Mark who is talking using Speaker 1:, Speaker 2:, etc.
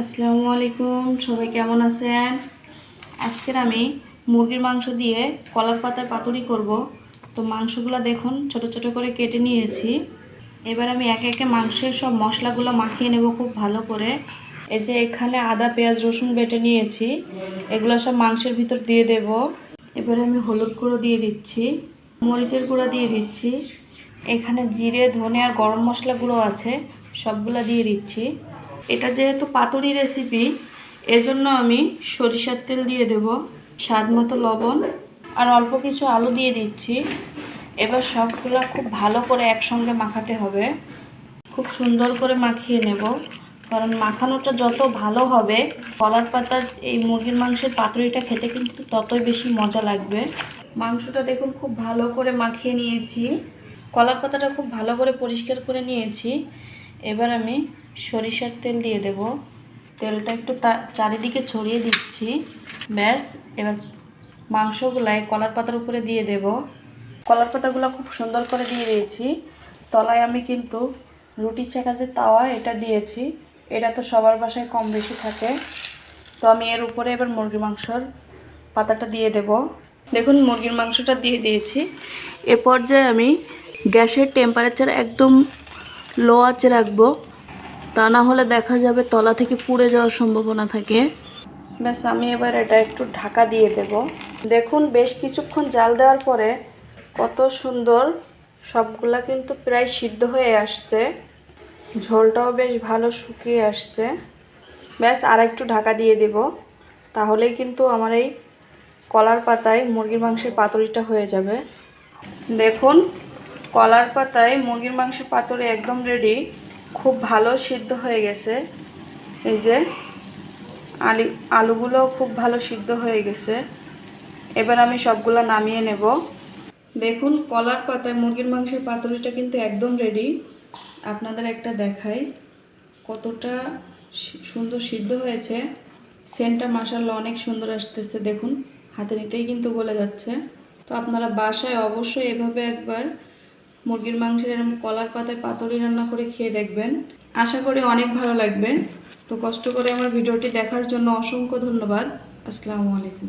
Speaker 1: আসসালামু আলাইকুম, সবাই কেমন আছেন? আজকের আমি মুরগির মাংস দিয়ে কলার পাতায় পাতুরি করব। তো মাংসগুলো দেখুন ছোট ছোট করে কেটে নিয়েছি। এবার আমি একে একে মাংসের সব মশলাগুলো মাখিয়ে নেব খুব ভালো করে। এই যে এখানে আদা পেঁয়াজ রসুন বেটে নিয়েছি, এগুলো সব মাংসের ভিতর দিয়ে দেব। এবারে আমি হলুদ গুঁড়ো দিয়ে দিচ্ছি, মরিচের গুঁড়ো দিয়ে দিচ্ছি, এখানে জিরে ধনে আর গরম মশলা গুঁড়ো আছে, সবগুলা দিয়ে দিচ্ছি। এটা যেহেতু পাতুরি রেসিপি, এজন্য আমি সরিষার তেল দিয়ে দেব, স্বাদ মতো লবণ আর অল্প কিছু আলু দিয়ে দিচ্ছি। এবার সবগুলো খুব ভালো করে একসঙ্গে মাখাতে হবে, খুব সুন্দর করে মাখিয়ে নেব। কারণ মাখানোটা যত ভালো হবে, কলার পাতার এই মুরগির মাংসের পাতুরিটা খেতে কিন্তু ততই বেশি মজা লাগবে। মাংসটা দেখুন খুব ভালো করে মাখিয়ে নিয়েছি, কলার পাতাটা খুব ভালো করে পরিষ্কার করে নিয়েছি। এবার আমি সরিষার তেল দিয়ে দেব, তেলটা একটু চারিদিকে ছড়িয়ে দিচ্ছি। ব্যাস, এবার মাংসগুলাই কলার পাতার উপরে দিয়ে দেব। কলার পাতাগুলো খুব সুন্দর করে দিয়ে দিয়েছি। তলায় আমি কিন্তু রুটি ছেঁকা যে তাওয়া, এটা দিয়েছি। এটা তো সবার বাসায় কম বেশি থাকে। তো আমি এর উপরে এবার মুরগির মাংসর পাতাটা দিয়ে দেব। দেখুন মুরগির মাংসটা দিয়ে দিয়েছি। এ পর্যায়ে আমি গ্যাসের টেম্পারেচার একদম লো আঁচে রাখবো, তা না হলে দেখা যাবে তলা থেকে পুড়ে যাওয়ার সম্ভাবনা থাকে। ব্যাস, আমি এবার এটা একটু ঢাকা দিয়ে দেব। দেখুন বেশ কিছুক্ষণ জাল দেওয়ার পরে কত সুন্দর সবগুলা কিন্তু প্রায় সিদ্ধ হয়ে আসছে, ঝোলটাও বেশ ভালো শুকিয়ে আসছে। ব্যাস, আর একটু ঢাকা দিয়ে দেব, তাহলেই কিন্তু আমার এই কলার পাতায় মুরগির মাংসের পাতুরিটা হয়ে যাবে। দেখুন কলার পাতায় মুরগির মাংসের পাতুরি একদম রেডি, খুব ভালো সিদ্ধ হয়ে গেছে। এই যে আলুগুলো খুব ভালো সিদ্ধ হয়ে গেছে। এবার আমি সবগুলো নামিয়ে নেব। দেখুন কলার পাতায় মুরগির মাংসের পাতুরিটা কিন্তু একদম রেডি। আপনাদের একটা দেখাই কতটা সুন্দর সিদ্ধ হয়েছে। সেন্টটা মাশাআল্লাহ অনেক সুন্দর আসতেছে, দেখুন হাতে নিতেই কিন্তু গলে যাচ্ছে। তো আপনারা বাসায় অবশ্যই এভাবে একবার মুরগির মাংসের এরকম কলার পাতায় পাতুরি রান্না করে খেয়ে দেখবেন, আশা করি অনেক ভালো লাগবে। তো কষ্ট করে আমার ভিডিওটি দেখার জন্য অসংখ্য ধন্যবাদ। আসসালামু আলাইকুম।